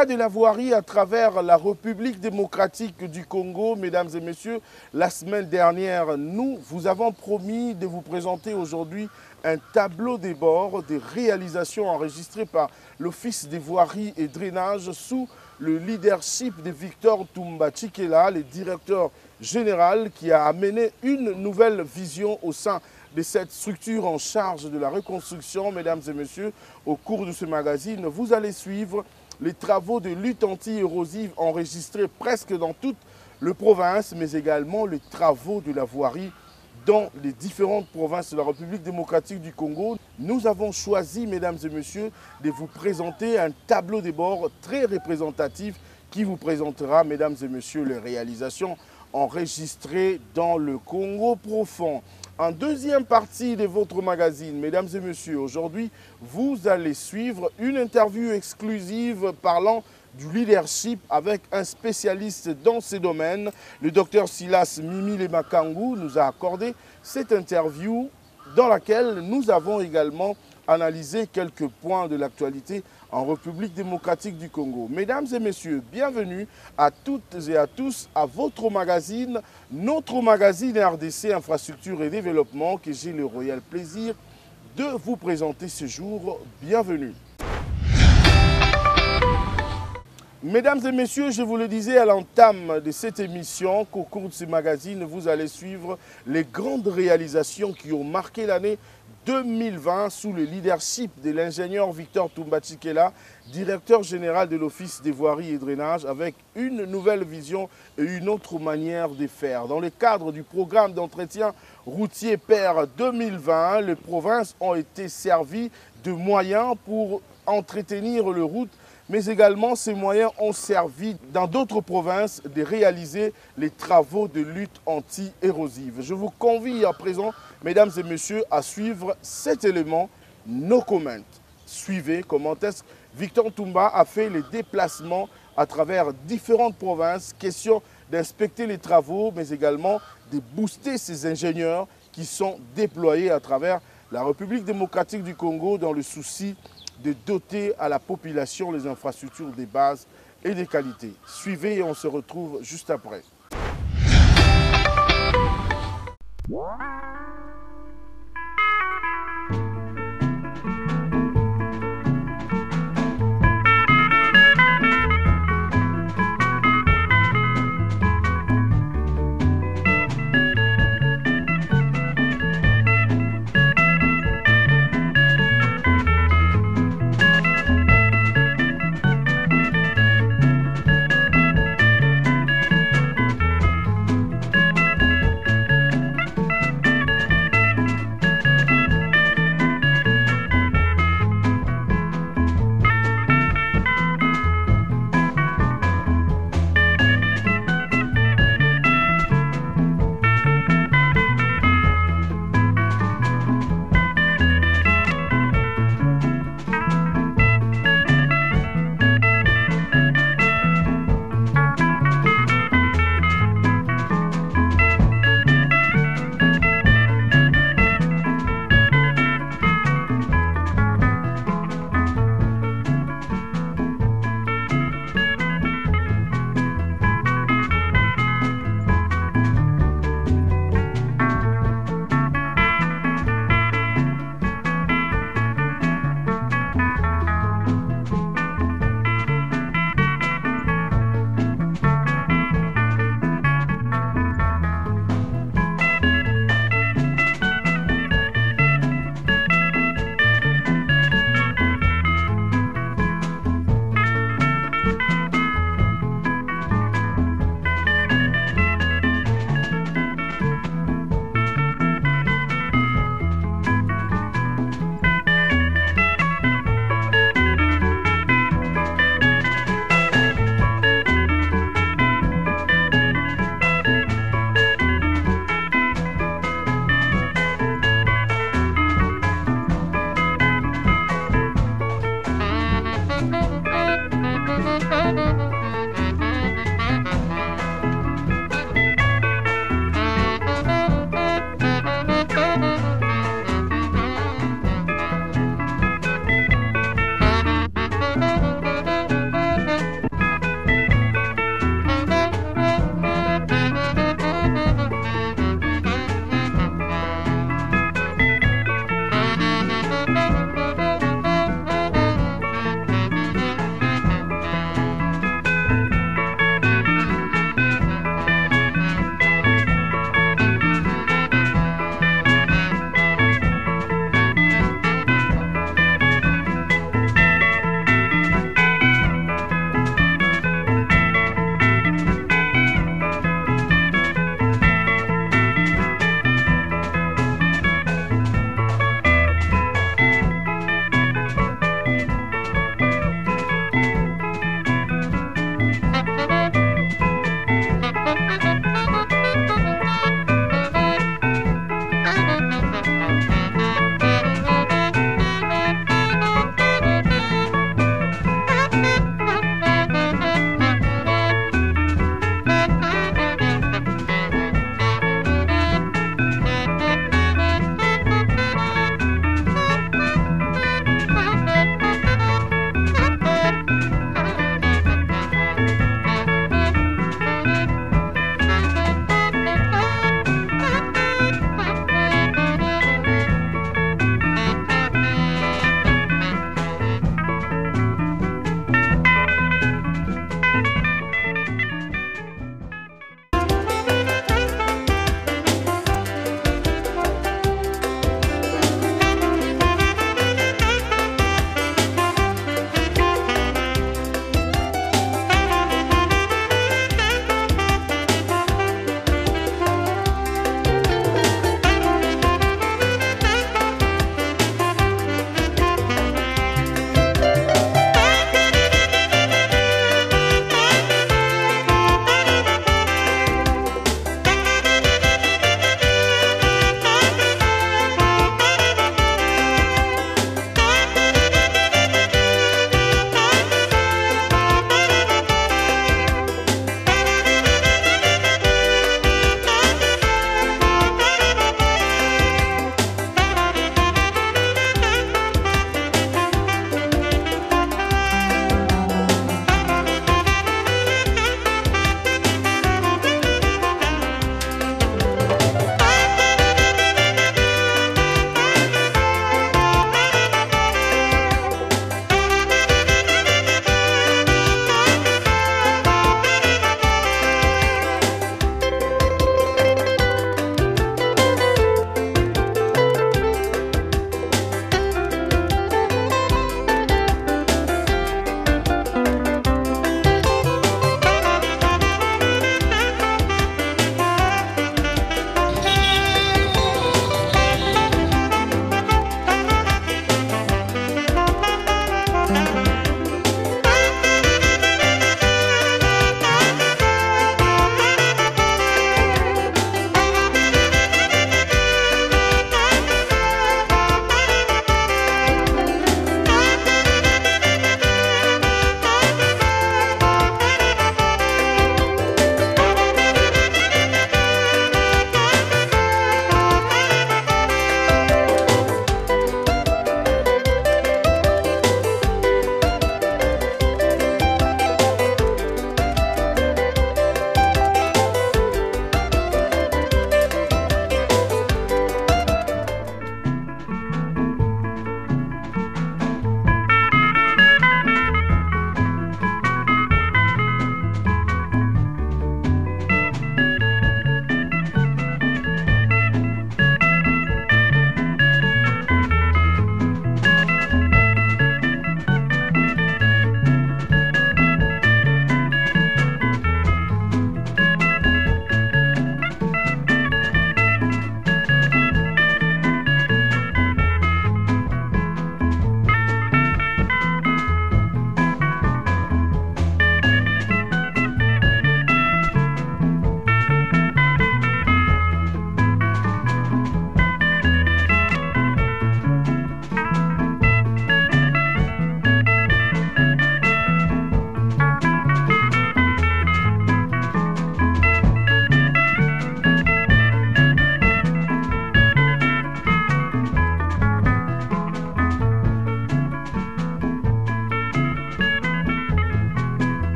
L'état de la voirie à travers la République démocratique du Congo, mesdames et messieurs, la semaine dernière, nous vous avons promis de vous présenter aujourd'hui un tableau des bords des réalisations enregistrées par l'Office des voiries et drainages sous le leadership de Victor Toumba Tshikela, le directeur général qui a amené une nouvelle vision au sein de cette structure en charge de la reconstruction. Mesdames et messieurs, au cours de ce magazine, vous allez suivre les travaux de lutte anti-érosive enregistrés presque dans toute la province, mais également les travaux de la voirie dans les différentes provinces de la République démocratique du Congo. Nous avons choisi, mesdames et messieurs, de vous présenter un tableau de bord très représentatif qui vous présentera, mesdames et messieurs, les réalisations enregistrées dans le Congo profond. En deuxième partie de votre magazine, mesdames et messieurs, aujourd'hui, vous allez suivre une interview exclusive parlant du leadership avec un spécialiste dans ces domaines. Le docteur Silas Mimile Makangu nous a accordé cette interview dans laquelle nous avons également analysé quelques points de l'actualité en République démocratique du Congo. Mesdames et messieurs, bienvenue à toutes et à tous à votre magazine, notre magazine RDC Infrastructure et Développement que j'ai le royal plaisir de vous présenter ce jour. Bienvenue. Mesdames et messieurs, je vous le disais à l'entame de cette émission qu'au cours de ce magazine, vous allez suivre les grandes réalisations qui ont marqué l'année 2020 sous le leadership de l'ingénieur Victor Toumba Tshikela, directeur général de l'Office des voiries et drainages, avec une nouvelle vision et une autre manière de faire. Dans le cadre du programme d'entretien routier PER 2020, les provinces ont été servies de moyens pour entretenir les routes, mais également ces moyens ont servi dans d'autres provinces de réaliser les travaux de lutte anti-érosive. Je vous convie à présent, mesdames et messieurs, à suivre cet élément, no comment. Suivez comment est-ce que Victor Toumba a fait les déplacements à travers différentes provinces, question d'inspecter les travaux, mais également de booster ces ingénieurs qui sont déployés à travers la République démocratique du Congo dans le souci de doter à la population les infrastructures de base et de qualité. Suivez et on se retrouve juste après.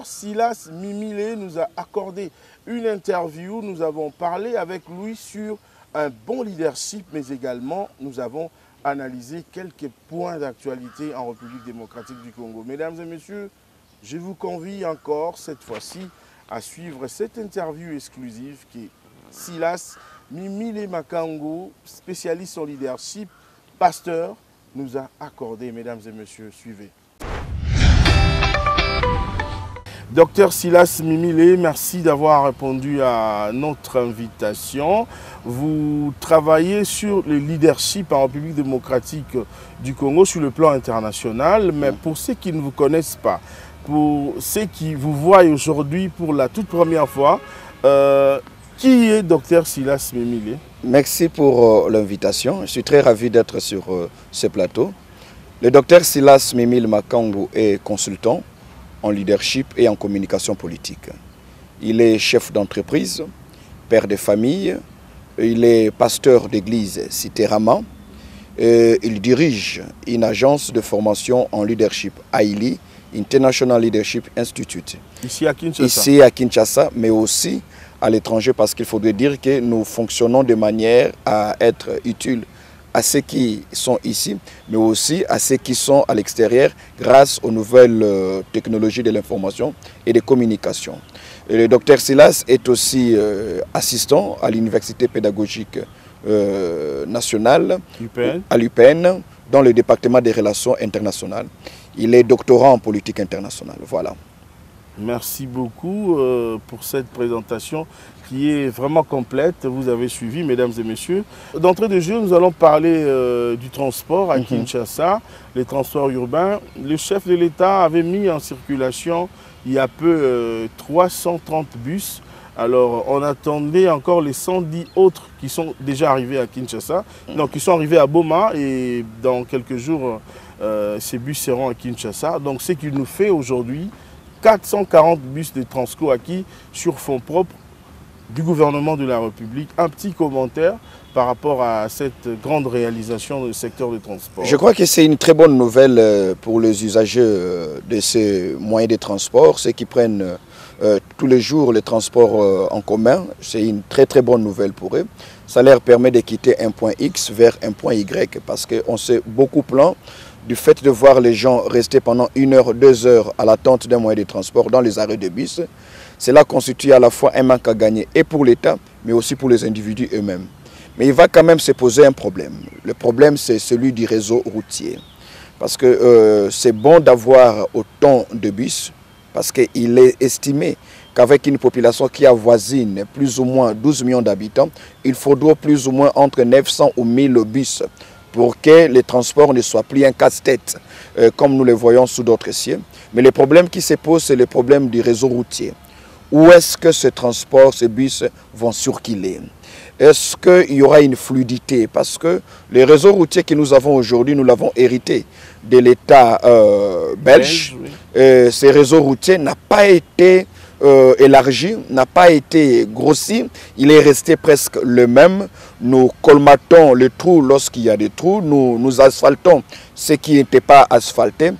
docteur Silas Mimile nous a accordé une interview. Nous avons parlé avec lui sur un bon leadership, mais également nous avons analysé quelques points d'actualité en République démocratique du Congo. Mesdames et messieurs, je vous convie encore cette fois-ci à suivre cette interview exclusive qui est Silas Mimile Makango, spécialiste en leadership, pasteur, nous a accordé. Mesdames et messieurs, suivez. Docteur Silas Mimile, merci d'avoir répondu à notre invitation. Vous travaillez sur le leadership en République démocratique du Congo sur le plan international, mais pour ceux qui ne vous connaissent pas, pour ceux qui vous voient aujourd'hui pour la toute première fois, qui est Docteur Silas Mimile? Merci pour l'invitation. Je suis très ravi d'être sur ce plateau. Le Docteur Silas Mimile Makango est consultant en leadership et en communication politique. Il est chef d'entreprise, père de famille, il est pasteur d'église Cité Rama. Il dirige une agence de formation en leadership, AILI, International Leadership Institute. Ici à Kinshasa. Ici à Kinshasa, mais aussi à l'étranger, parce qu'il faudrait dire que nous fonctionnons de manière à être utiles à ceux qui sont ici, mais aussi à ceux qui sont à l'extérieur grâce aux nouvelles technologies de l'information et des communications. Le docteur Silas est aussi assistant à l'Université pédagogique nationale à l'UPN dans le département des relations internationales. Il est doctorant en politique internationale. Voilà. Merci beaucoup pour cette présentation qui est vraiment complète. Vous avez suivi, mesdames et messieurs. D'entrée de jeu, nous allons parler du transport à Kinshasa, les transports urbains. Le chef de l'État avait mis en circulation il y a peu 330 bus. Alors, on attendait encore les 110 autres qui sont déjà arrivés à Kinshasa, donc qui sont arrivés à Boma, et dans quelques jours, ces bus seront à Kinshasa. Donc, ce qui nous fait aujourd'hui 440 bus de Transco acquis sur fonds propres du gouvernement de la République. Un petit commentaire par rapport à cette grande réalisation dans le secteur du transport. Je crois que c'est une très bonne nouvelle pour les usagers de ces moyens de transport, ceux qui prennent tous les jours les transports en commun. C'est une très bonne nouvelle pour eux. Ça leur permet de quitter un point X vers un point Y, parce qu'on s'est beaucoup plaint du fait de voir les gens rester pendant 1 heure, 2 heures à l'attente d'un moyen de transport dans les arrêts de bus. Cela constitue à la fois un manque à gagner et pour l'État, mais aussi pour les individus eux-mêmes. Mais il va quand même se poser un problème. Le problème, c'est celui du réseau routier. Parce que c'est bon d'avoir autant de bus, parce qu'il est estimé qu'avec une population qui avoisine plus ou moins 12 millions d'habitants, il faudra plus ou moins entre 900 ou 1000 bus pour que les transports ne soient plus un casse-tête, comme nous le voyons sous d'autres cieux. Mais le problème qui se pose, c'est le problème du réseau routier. Où est-ce que ce transport, ces bus vont circuler? Est-ce qu'il y aura une fluidité? Parce que le réseau routier que nous avons aujourd'hui, nous l'avons hérité de l'État belge. Oui. Ce réseau routier n'a pas été élargi, n'a pas été grossi, il est resté presque le même. Nous colmatons les trous lorsqu'il y a des trous, nous asphaltons ce qui n'était pas asphalté.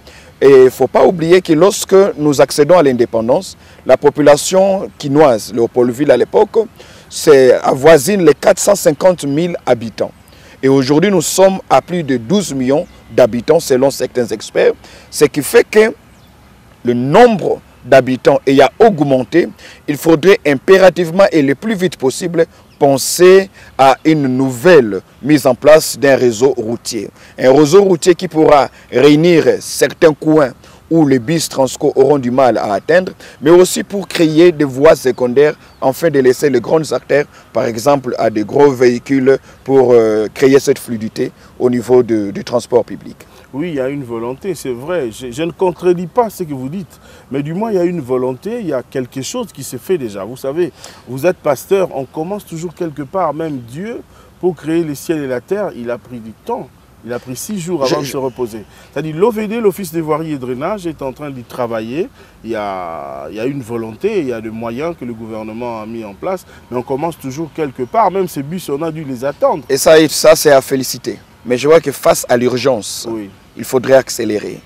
Et il ne faut pas oublier que lorsque nous accédons à l'indépendance, la population quinoise, Léopoldville à l'époque, avoisine les 450 000 habitants. Et aujourd'hui, nous sommes à plus de 12 millions d'habitants selon certains experts, ce qui fait que le nombre d'habitants ayant augmenté, il faudrait impérativement et le plus vite possible penser à une nouvelle mise en place d'un réseau routier. Un réseau routier qui pourra réunir certains coins où les bus Transco auront du mal à atteindre, mais aussi pour créer des voies secondaires afin de laisser les grandes artères, par exemple, à des gros véhicules pour créer cette fluidité au niveau du transport public. Oui, il y a une volonté, c'est vrai. Je ne contredis pas ce que vous dites, mais du moins, il y a une volonté, il y a quelque chose qui se fait déjà. Vous savez, vous êtes pasteur, on commence toujours quelque part. Même Dieu, pour créer les ciels et la terre, il a pris du temps. Il a pris 6 jours avant de se reposer. C'est-à-dire l'OVD, l'Office des voiries et drainage, est en train d'y travailler. Il y a une volonté, il y a des moyens que le gouvernement a mis en place. Mais on commence toujours quelque part. Même ces bus, on a dû les attendre. Et ça c'est à féliciter. Mais je vois que face à l'urgence, oui, il faudrait accélérer.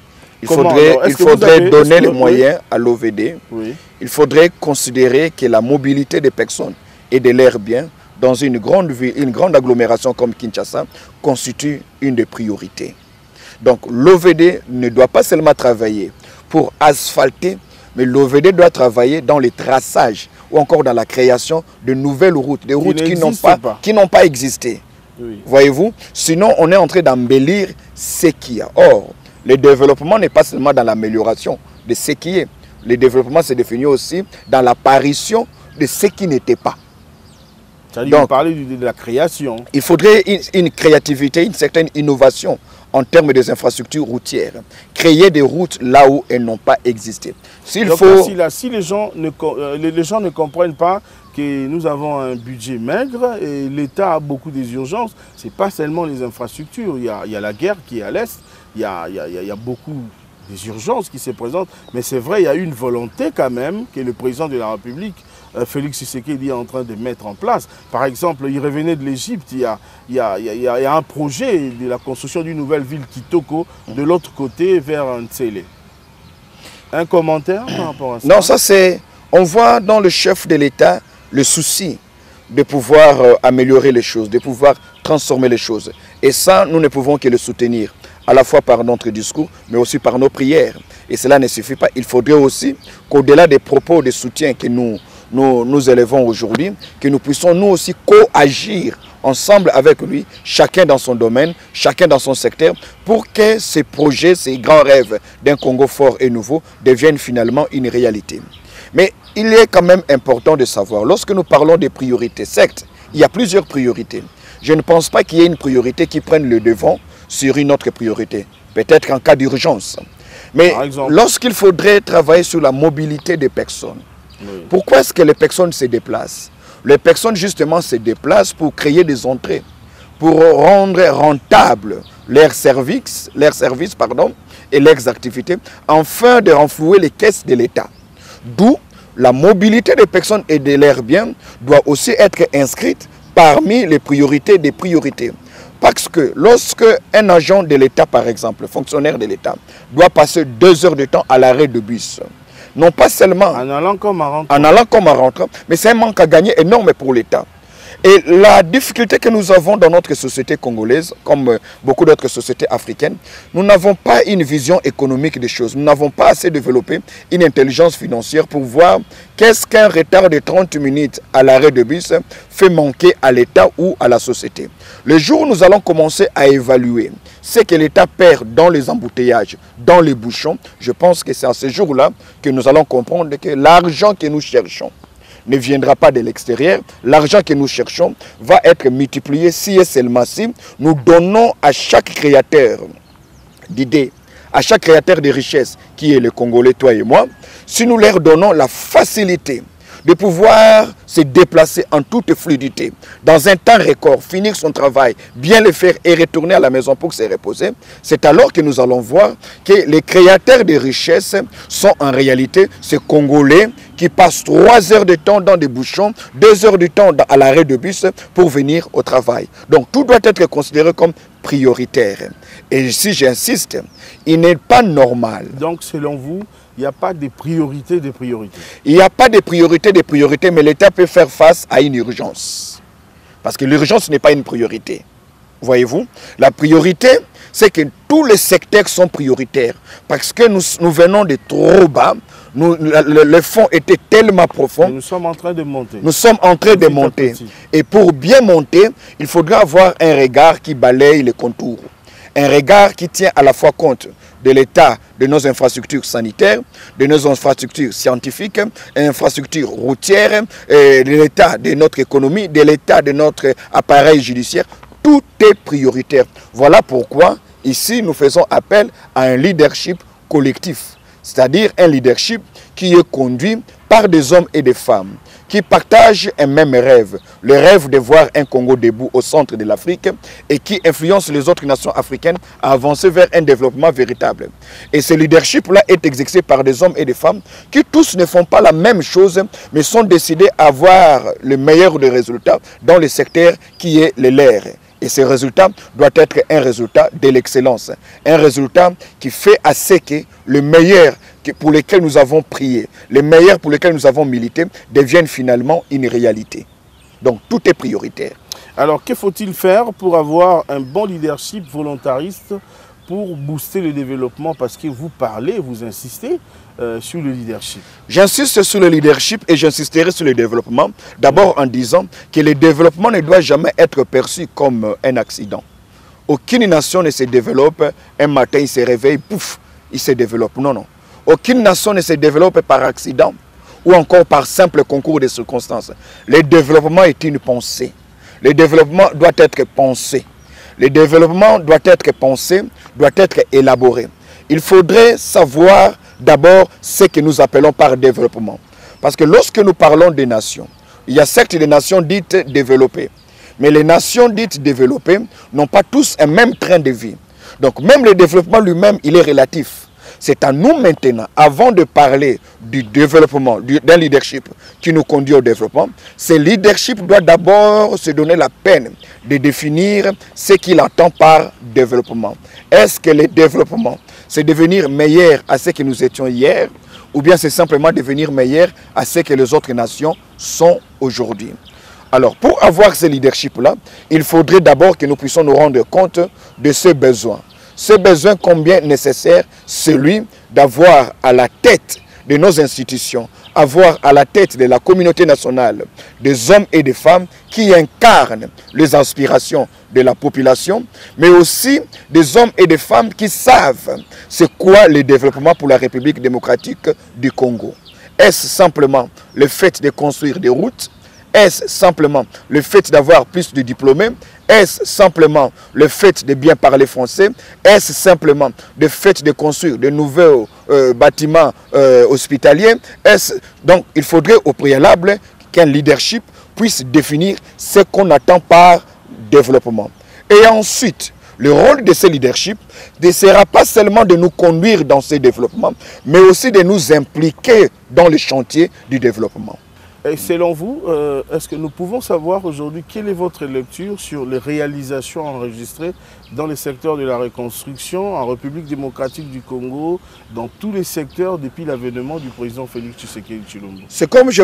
Il faudrait donner les moyens à l'OVD. Oui. Il faudrait considérer que la mobilité des personnes et de leurs biens dans une grande ville, une grande agglomération comme Kinshasa, constitue une des priorités. Donc l'OVD ne doit pas seulement travailler pour asphalter, mais l'OVD doit travailler dans les traçages ou encore dans la création de nouvelles routes, des routes qui n'ont pas existé. Oui. Voyez-vous? Sinon, on est en train d'embellir ce qu'il y a. Or, le développement n'est pas seulement dans l'amélioration de ce qui est. Le développement se définit aussi dans l'apparition de ce qui n'était pas. Donc, vous parlez de la création. Il faudrait une créativité, une certaine innovation en termes des infrastructures routières. Créer des routes là où elles n'ont pas existé. Si les gens ne comprennent pas que nous avons un budget maigre et l'État a beaucoup des urgences, ce n'est pas seulement les infrastructures. Il y a la guerre qui est à l'Est, il y a beaucoup des urgences qui se présentent. Mais c'est vrai, il y a une volonté quand même que le président de la République, Félix Tshisekedi, est en train de mettre en place. Par exemple, il revenait de l'Égypte, il y a un projet de la construction d'une nouvelle ville Kitoko de l'autre côté vers Ntsele. Un commentaire par rapport à ça? Non, ça c'est... On voit dans le chef de l'État le souci de pouvoir améliorer les choses, de pouvoir transformer les choses. Et ça, nous ne pouvons que le soutenir, à la fois par notre discours, mais aussi par nos prières. Et cela ne suffit pas. Il faudrait aussi qu'au-delà des propos de soutien que nous élevons aujourd'hui, que nous puissions nous aussi co-agir ensemble avec lui, chacun dans son domaine, chacun dans son secteur, pour que ces projets, ces grands rêves d'un Congo fort et nouveau deviennent finalement une réalité. Mais il est quand même important de savoir, lorsque nous parlons des priorités, certes, il y a plusieurs priorités. Je ne pense pas qu'il y ait une priorité qui prenne le devant sur une autre priorité, peut-être en cas d'urgence. Mais lorsqu'il faudrait travailler sur la mobilité des personnes, pourquoi est-ce que les personnes se déplacent? Les personnes justement se déplacent pour créer des entrées, pour rendre rentables leurs services et leurs activités, afin de renflouer les caisses de l'État. D'où la mobilité des personnes et de leurs biens doit aussi être inscrite parmi les priorités des priorités. Parce que lorsque un agent de l'État, par exemple, fonctionnaire de l'État, doit passer 2 heures de temps à l'arrêt de bus, non pas seulement en allant comme en rentrant, mais c'est un manque à gagner énorme pour l'État. Et la difficulté que nous avons dans notre société congolaise, comme beaucoup d'autres sociétés africaines, nous n'avons pas une vision économique des choses. Nous n'avons pas assez développé une intelligence financière pour voir qu'est-ce qu'un retard de 30 minutes à l'arrêt de bus fait manquer à l'État ou à la société. Le jour où nous allons commencer à évaluer ce que l'État perd dans les embouteillages, dans les bouchons, je pense que c'est à ce jour-là que nous allons comprendre que l'argent que nous cherchons ne viendra pas de l'extérieur. L'argent que nous cherchons va être multiplié si et seulement si nous donnons à chaque créateur d'idées, à chaque créateur de richesses, qui est le Congolais, toi et moi, si nous leur donnons la facilité de pouvoir se déplacer en toute fluidité, dans un temps record, finir son travail, bien le faire et retourner à la maison pour se reposer, c'est alors que nous allons voir que les créateurs de richesses sont en réalité ces Congolais qui passent 3 heures de temps dans des bouchons, 2 heures de temps à l'arrêt de bus pour venir au travail. Donc tout doit être considéré comme prioritaire. Et si j'insiste, il n'est pas normal. Donc selon vous, il n'y a pas de priorité des priorités. Il n'y a pas de priorité des priorités, mais l'État peut faire face à une urgence. Parce que l'urgence n'est pas une priorité. Voyez-vous? La priorité, c'est que tous les secteurs sont prioritaires. Parce que nous venons de trop bas. Le fond était tellement profond. Nous sommes en train de monter. Nous sommes en train de monter. Et pour bien monter, il faudra avoir un regard qui balaye les contours. Un regard qui tient à la fois compte de l'état de nos infrastructures sanitaires, de nos infrastructures scientifiques, infrastructures routières, de l'état de notre économie, de l'état de notre appareil judiciaire. Tout est prioritaire. Voilà pourquoi ici nous faisons appel à un leadership collectif, c'est-à-dire un leadership qui est conduit par des hommes et des femmes qui partagent un même rêve, le rêve de voir un Congo debout au centre de l'Afrique et qui influence les autres nations africaines à avancer vers un développement véritable. Et ce leadership-là est exercé par des hommes et des femmes qui tous ne font pas la même chose, mais sont décidés à avoir le meilleur des résultats dans le secteur qui est le leur. Et ce résultat doit être un résultat de l'excellence. Un résultat qui fait à ce que le meilleur pour lequel nous avons prié, le meilleur pour lequel nous avons milité, devienne finalement une réalité. Donc tout est prioritaire. Alors que faut-il faire pour avoir un bon leadership volontariste pour booster le développement? Parce que vous parlez, vous insistez sur le leadership. J'insiste sur le leadership et j'insisterai sur le développement. D'abord en disant que le développement ne doit jamais être perçu comme un accident. Aucune nation ne se développe, un matin il se réveille, pouf, il se développe. Non, non. Aucune nation ne se développe par accident ou encore par simple concours de circonstances. Le développement est une pensée. Le développement doit être pensé. Le développement doit être pensé, doit être élaboré. Il faudrait savoir d'abord ce que nous appelons par développement. Parce que lorsque nous parlons des nations, il y a certes des nations dites développées. Mais les nations dites développées n'ont pas tous un même train de vie. Donc même le développement lui-même, il est relatif. C'est à nous maintenant, avant de parler du développement, d'un leadership qui nous conduit au développement, ce leadership doit d'abord se donner la peine de définir ce qu'il entend par développement. Est-ce que le développement, c'est devenir meilleur à ce que nous étions hier, ou bien c'est simplement devenir meilleur à ce que les autres nations sont aujourd'hui? Alors, pour avoir ce leadership-là, il faudrait d'abord que nous puissions nous rendre compte de ce besoin. Ce besoin combien nécessaire, celui d'avoir à la tête de nos institutions, avoir à la tête de la communauté nationale des hommes et des femmes qui incarnent les aspirations de la population, mais aussi des hommes et des femmes qui savent c'est quoi le développement pour la République démocratique du Congo. Est-ce simplement le fait de construire des routes? Est-ce simplement le fait d'avoir plus de diplômés? Est-ce simplement le fait de bien parler français? Est-ce simplement le fait de construire de nouveaux bâtiments hospitaliers? Donc, il faudrait au préalable qu'un leadership puisse définir ce qu'on attend par développement. Et ensuite, le rôle de ce leadership ne sera pas seulement de nous conduire dans ce développement, mais aussi de nous impliquer dans le chantier du développement. Et selon vous, est-ce que nous pouvons savoir aujourd'hui quelle est votre lecture sur les réalisations enregistrées dans les secteurs de la reconstruction en République démocratique du Congo, dans tous les secteurs depuis l'avènement du président Félix Tshisekedi Tshilombo? C'est comme je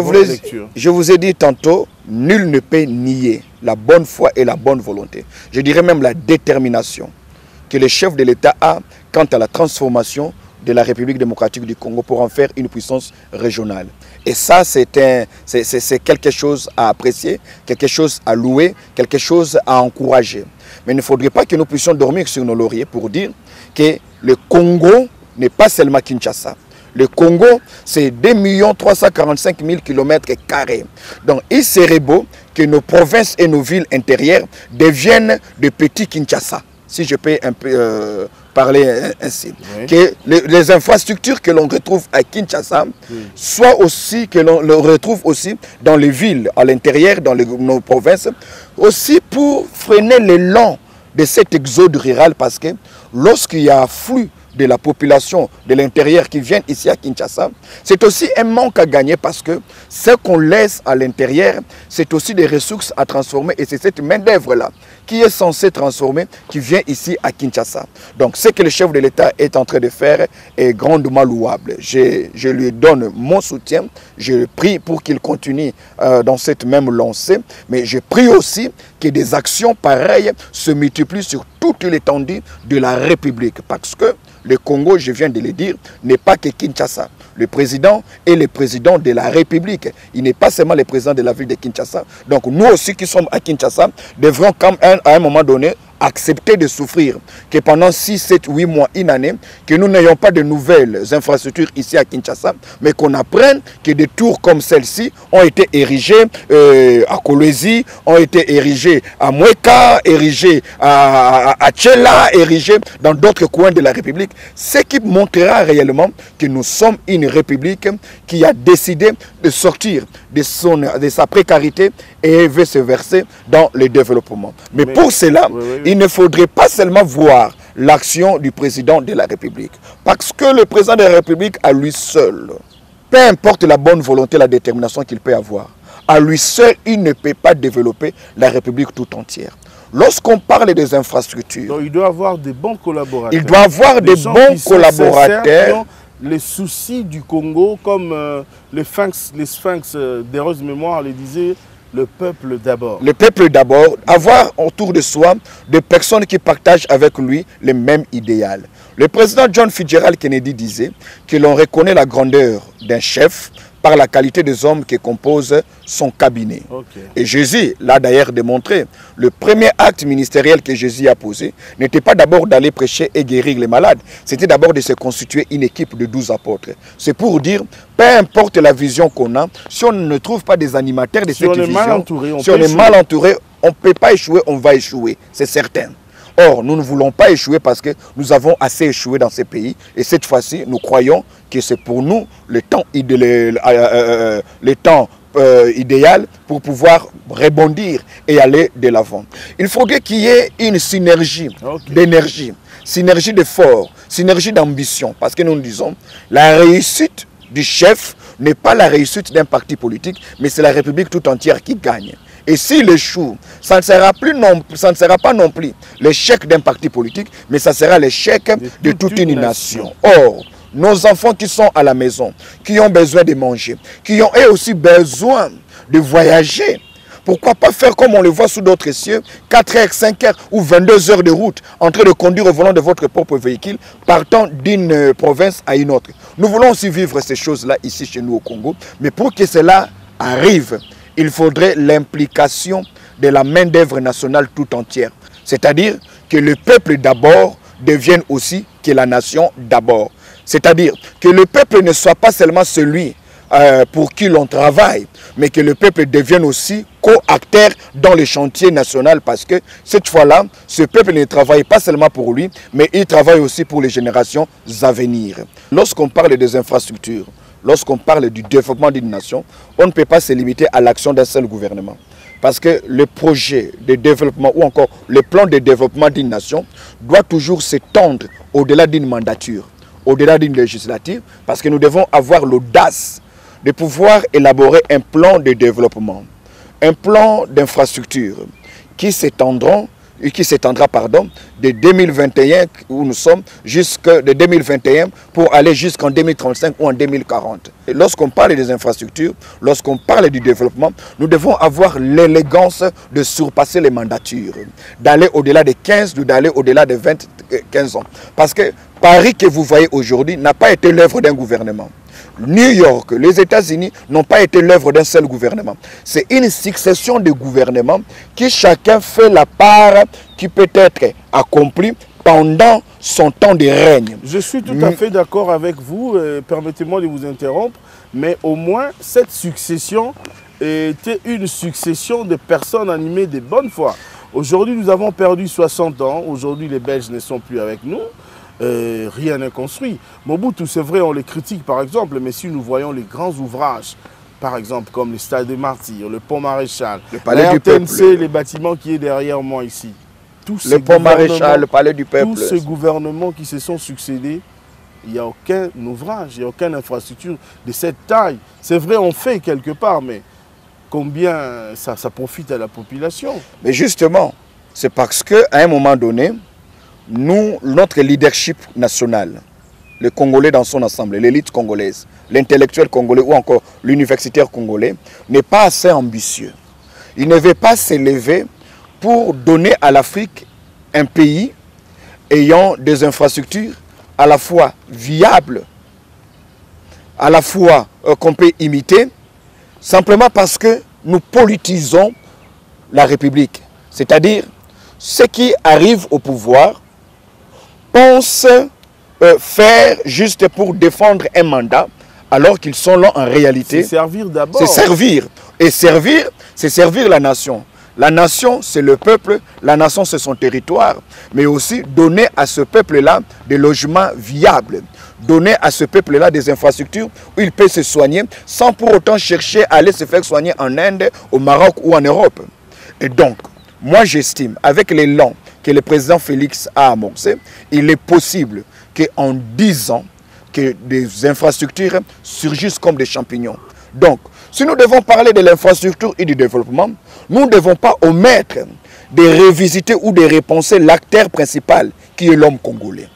vous ai dit tantôt, nul ne peut nier la bonne foi et la bonne volonté. Je dirais même la détermination que le chef de l'État a quant à la transformation de la République démocratique du Congo pour en faire une puissance régionale. Et ça, c'est quelque chose à apprécier, quelque chose à louer, quelque chose à encourager. Mais il ne faudrait pas que nous puissions dormir sur nos lauriers pour dire que le Congo n'est pas seulement Kinshasa. Le Congo, c'est 2 345 000 km². Donc, il serait beau que nos provinces et nos villes intérieures deviennent de petits Kinshasa, si je peux un peu parler ainsi. Oui. Que les infrastructures que l'on retrouve à Kinshasa, soit aussi que l'on le retrouve aussi dans les villes, à l'intérieur, dans nos provinces, aussi pour freiner l'élan de cet exode rural, parce que lorsqu'il y a un flux de la population de l'intérieur qui viennent ici à Kinshasa, c'est aussi un manque à gagner, parce que ce qu'on laisse à l'intérieur, c'est aussi des ressources à transformer, et c'est cette main-d'œuvre-là qui est censée transformer, qui vient ici à Kinshasa. Donc ce que le chef de l'État est en train de faire est grandement louable. Je lui donne mon soutien, je prie pour qu'il continue dans cette même lancée, mais je prie aussi que des actions pareilles se multiplient sur toute l'étendue de la République, parce que le Congo, je viens de le dire, n'est pas que Kinshasa. Le président est le président de la République. Il n'est pas seulement le président de la ville de Kinshasa. Donc nous aussi qui sommes à Kinshasa, devrons quand même à un moment donné accepter de souffrir, que pendant 6, 7, 8 mois, une année, que nous n'ayons pas de nouvelles infrastructures ici à Kinshasa, mais qu'on apprenne que des tours comme celle-ci ont été érigées à Kolwezi, ont été érigées à Mweka, érigées à Tchela, érigées dans d'autres coins de la République, ce qui montrera réellement que nous sommes une République qui a décidé de sortir de sa précarité et veut se verser dans le développement. Mais pour cela, il ne faudrait pas seulement voir l'action du président de la République. Parce que le président de la République, à lui seul, peu importe la bonne volonté, la détermination qu'il peut avoir, à lui seul, il ne peut pas développer la République tout entière. Lorsqu'on parle des infrastructures, donc, il doit avoir des bons collaborateurs. Il doit avoir des bons collaborateurs. Les soucis du Congo, comme les sphinx d'heureuse mémoire les disaient, le peuple d'abord. Le peuple d'abord, avoir autour de soi des personnes qui partagent avec lui les mêmes idéaux. Le président John Fitzgerald Kennedy disait que l'on reconnaît la grandeur d'un chef par la qualité des hommes qui composent son cabinet. Okay. Et Jésus l'a d'ailleurs démontré. Le premier acte ministériel que Jésus a posé n'était pas d'abord d'aller prêcher et guérir les malades. C'était d'abord de se constituer une équipe de 12 apôtres. C'est pour dire, peu importe la vision qu'on a, si on ne trouve pas des animateurs de cette vision, si on est mal entouré, on ne peut pas échouer, on va échouer. C'est certain. Or, nous ne voulons pas échouer parce que nous avons assez échoué dans ces pays. Et cette fois-ci, nous croyons que c'est pour nous le temps idéal pour pouvoir rebondir et aller de l'avant. Il faudrait qu'il y ait une synergie d'énergie, synergie d'effort, synergie d'ambition. Parce que nous disons, la réussite du chef n'est pas la réussite d'un parti politique, mais c'est la République tout entière qui gagne. Et s'il échoue, ça ne sera pas non plus l'échec d'un parti politique, mais ça sera l'échec de toute une nation. Or, nos enfants qui sont à la maison, qui ont besoin de manger, qui ont eux aussi besoin de voyager, pourquoi pas faire comme on le voit sous d'autres cieux, 4 heures, 5 heures ou 22 heures de route, en train de conduire au volant de votre propre véhicule, partant d'une province à une autre. Nous voulons aussi vivre ces choses-là ici chez nous au Congo, mais pour que cela arrive, il faudrait l'implication de la main-d'œuvre nationale tout entière. C'est-à-dire que le peuple d'abord devienne aussi que la nation d'abord. C'est-à-dire que le peuple ne soit pas seulement celui pour qui l'on travaille, mais que le peuple devienne aussi co-acteur dans le chantier national, parce que cette fois-là, ce peuple ne travaille pas seulement pour lui, mais il travaille aussi pour les générations à venir. Lorsqu'on parle des infrastructures, lorsqu'on parle du développement d'une nation, on ne peut pas se limiter à l'action d'un seul gouvernement. Parce que le projet de développement ou encore le plan de développement d'une nation doit toujours s'étendre au-delà d'une mandature, au-delà d'une législature, parce que nous devons avoir l'audace de pouvoir élaborer un plan de développement, un plan d'infrastructure qui s'étendra de 2021 où nous sommes de 2021 pour aller jusqu'en 2035 ou en 2040. Et lorsqu'on parle des infrastructures, lorsqu'on parle du développement, nous devons avoir l'élégance de surpasser les mandatures, d'aller au-delà des 15 ou d'aller au-delà des 15 ans. Parce que Paris que vous voyez aujourd'hui n'a pas été l'œuvre d'un gouvernement. New York, les États-Unis n'ont pas été l'œuvre d'un seul gouvernement. C'est une succession de gouvernements qui chacun fait la part qui peut être accomplie pendant son temps de règne. Je suis tout à fait d'accord avec vous, permettez-moi de vous interrompre, mais au moins cette succession était une succession de personnes animées de bonne foi. Aujourd'hui, nous avons perdu 60 ans, aujourd'hui les Belges ne sont plus avec nous. Rien n'est construit. Mobutu, c'est vrai, on les critique par exemple, mais si nous voyons les grands ouvrages, par exemple comme le Stade des Martyrs, le Pont Maréchal, le Palais du Peuple, les bâtiments qui est derrière moi ici, le Pont Maréchal, le Palais du Peuple, tous ces gouvernements qui se sont succédés, il n'y a aucun ouvrage, il n'y a aucune infrastructure de cette taille. C'est vrai, on fait quelque part, mais combien ça profite à la population? Mais justement, c'est parce qu'à un moment donné, notre leadership national, le Congolais dans son ensemble, l'élite congolaise, l'intellectuel congolais ou encore l'universitaire congolais, n'est pas assez ambitieux. Il ne veut pas s'élever pour donner à l'Afrique un pays ayant des infrastructures à la fois viables, à la fois qu'on peut imiter, simplement parce que nous politisons la République. C'est-à-dire, ceux qui arrivent au pouvoir pensent faire juste pour défendre un mandat, alors qu'ils sont là en réalité. C'est servir d'abord. C'est servir. Et servir, c'est servir la nation. La nation, c'est le peuple, la nation, c'est son territoire. Mais aussi donner à ce peuple-là des logements viables. Donner à ce peuple-là des infrastructures où il peut se soigner sans pour autant chercher à aller se faire soigner en Inde, au Maroc ou en Europe. Et donc, moi j'estime, avec l'élan que le président Félix a amorcé, il est possible qu'en 10 ans, que des infrastructures surgissent comme des champignons. Donc, si nous devons parler de l'infrastructure et du développement, nous ne devons pas omettre de revisiter ou de repenser l'acteur principal qui est l'homme congolais.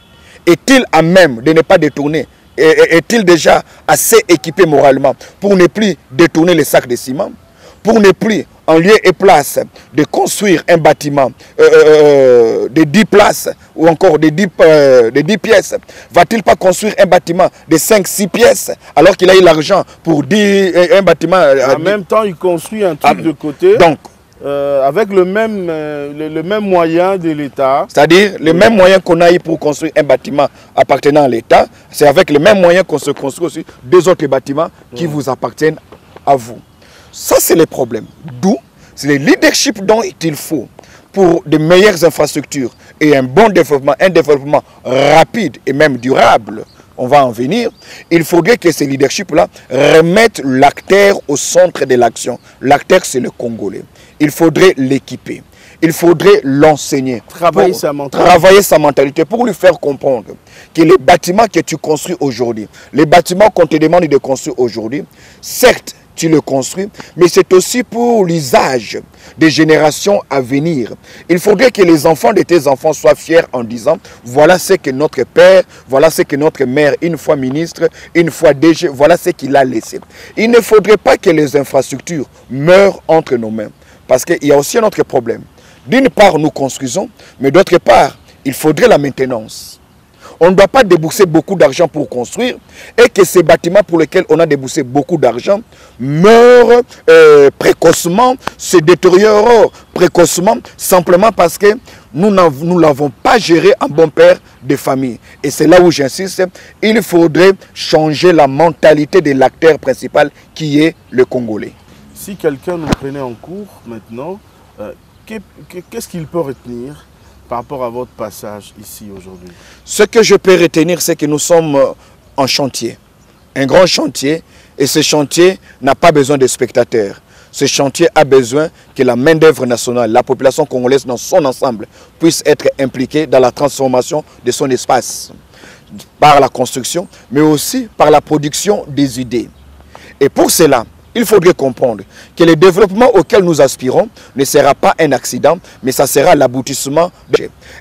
Est-il à même de ne pas détourner? Est-il déjà assez équipé moralement pour ne plus détourner les sacs de ciment? Pour ne plus, en lieu et place, de construire un bâtiment de 10 places ou encore de 10 pièces? Va-t-il pas construire un bâtiment de 5-6 pièces alors qu'il a eu l'argent pour un bâtiment? En même temps, il construit un truc de côté. Donc, avec le même moyen de l'État. C'est-à-dire, le même moyen qu'on a eu pour construire un bâtiment appartenant à l'État, c'est avec le même moyen qu'on se construit aussi deux autres bâtiments qui vous appartiennent à vous. Ça, c'est le problème. D'où, c'est le leadership dont il faut pour de meilleures infrastructures et un bon développement, un développement rapide et même durable. On va en venir. Il faudrait que ce leadership-là remette l'acteur au centre de l'action. L'acteur, c'est le Congolais. Il faudrait l'équiper. Il faudrait l'enseigner. Travailler sa mentalité pour lui faire comprendre que les bâtiments que tu construis aujourd'hui, les bâtiments qu'on te demande de construire aujourd'hui, certes, tu le construis, mais c'est aussi pour l'usage des générations à venir. Il faudrait que les enfants de tes enfants soient fiers en disant, voilà ce que notre père, voilà ce que notre mère, une fois ministre, une fois DG, voilà ce qu'il a laissé. Il ne faudrait pas que les infrastructures meurent entre nos mains. Parce qu'il y a aussi un autre problème. D'une part, nous construisons, mais d'autre part, il faudrait la maintenance. On ne doit pas débourser beaucoup d'argent pour construire et que ces bâtiments pour lesquels on a déboursé beaucoup d'argent meurent précocement, se détériorent précocement, simplement parce que nous ne l'avons pas géré en bon père de famille. Et c'est là où j'insiste, il faudrait changer la mentalité de l'acteur principal qui est le Congolais. Si quelqu'un nous prenait en cours maintenant, qu'est-ce qu'il peut retenir par rapport à votre passage ici aujourd'hui? Ce que je peux retenir, c'est que nous sommes en chantier, un grand chantier, et ce chantier n'a pas besoin de spectateurs. Ce chantier a besoin que la main-d'œuvre nationale, la population congolaise dans son ensemble, puisse être impliquée dans la transformation de son espace, par la construction, mais aussi par la production des idées. Et pour cela, il faudrait comprendre que le développement auquel nous aspirons ne sera pas un accident, mais ça sera l'aboutissement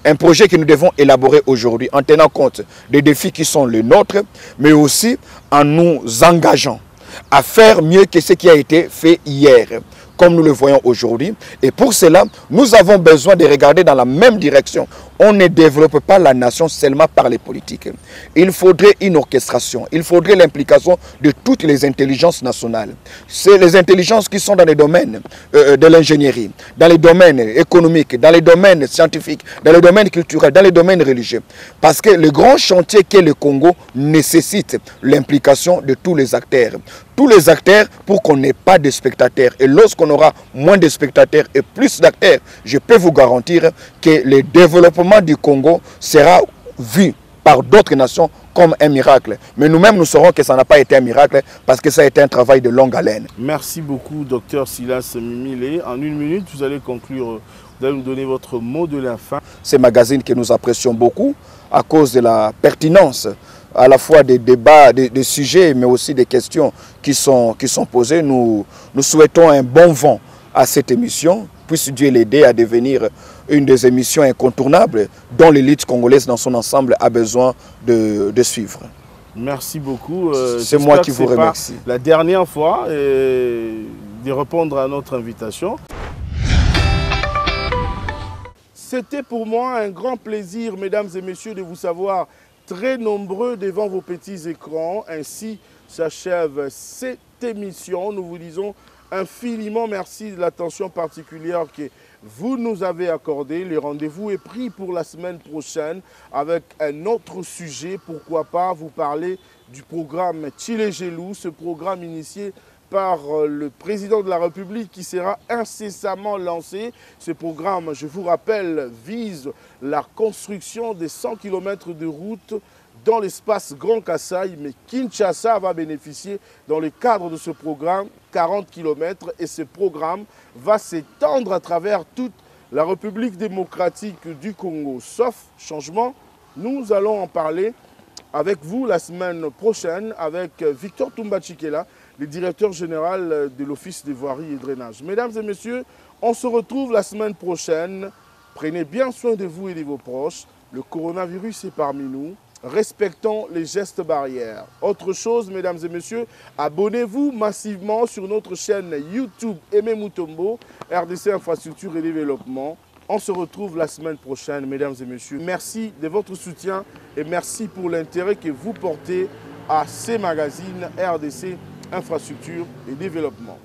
d'un projet que nous devons élaborer aujourd'hui en tenant compte des défis qui sont les nôtres, mais aussi en nous engageant à faire mieux que ce qui a été fait hier, comme nous le voyons aujourd'hui. Et pour cela, nous avons besoin de regarder dans la même direction. On ne développe pas la nation seulement par les politiques. Il faudrait une orchestration, il faudrait l'implication de toutes les intelligences nationales. C'est les intelligences qui sont dans les domaines de l'ingénierie, dans les domaines économiques, dans les domaines scientifiques, dans les domaines culturels, dans les domaines religieux. Parce que le grand chantier qu'est le Congo nécessite l'implication de tous les acteurs. Tous les acteurs pour qu'on n'ait pas de spectateurs. Et lorsqu'on aura moins de spectateurs et plus d'acteurs, je peux vous garantir que le développement du Congo sera vu par d'autres nations comme un miracle. Mais nous-mêmes, nous saurons que ça n'a pas été un miracle parce que ça a été un travail de longue haleine. Merci beaucoup, Dr Silas Mimile. En une minute, vous allez conclure, vous allez nous donner votre mot de la fin. Ces magazines que nous apprécions beaucoup à cause de la pertinence à la fois des débats, des sujets, mais aussi des questions qui sont posées. Nous souhaitons un bon vent à cette émission. Puisse Dieu l'aider à devenir une des émissions incontournables dont l'élite congolaise dans son ensemble a besoin de suivre. Merci beaucoup. C'est moi qui vous remercie. La dernière fois de répondre à notre invitation. C'était pour moi un grand plaisir, mesdames et messieurs, de vous savoir très nombreux devant vos petits écrans. Ainsi s'achève cette émission. Nous vous disons infiniment merci de l'attention particulière que vous nous avez accordée. Le rendez-vous est pris pour la semaine prochaine avec un autre sujet. Pourquoi pas vous parler du programme Tchilegelou, ce programme initié par le président de la République qui sera incessamment lancé. Ce programme, je vous rappelle, vise la construction de 100 km de route dans l'espace Grand Kasaï, mais Kinshasa va bénéficier dans le cadre de ce programme 40 km et ce programme va s'étendre à travers toute la République démocratique du Congo. Sauf changement, nous allons en parler avec vous la semaine prochaine avec Victor Toumba Tshikela, le directeur général de l'Office des voiries et drainage. Mesdames et messieurs, on se retrouve la semaine prochaine. Prenez bien soin de vous et de vos proches. Le coronavirus est parmi nous. Respectons les gestes barrières. Autre chose, mesdames et messieurs, abonnez-vous massivement sur notre chaîne YouTube Aimé Mutombo, RDC Infrastructure et Développement. On se retrouve la semaine prochaine, mesdames et messieurs. Merci de votre soutien et merci pour l'intérêt que vous portez à ces magazines RDC Infrastructure et Développement.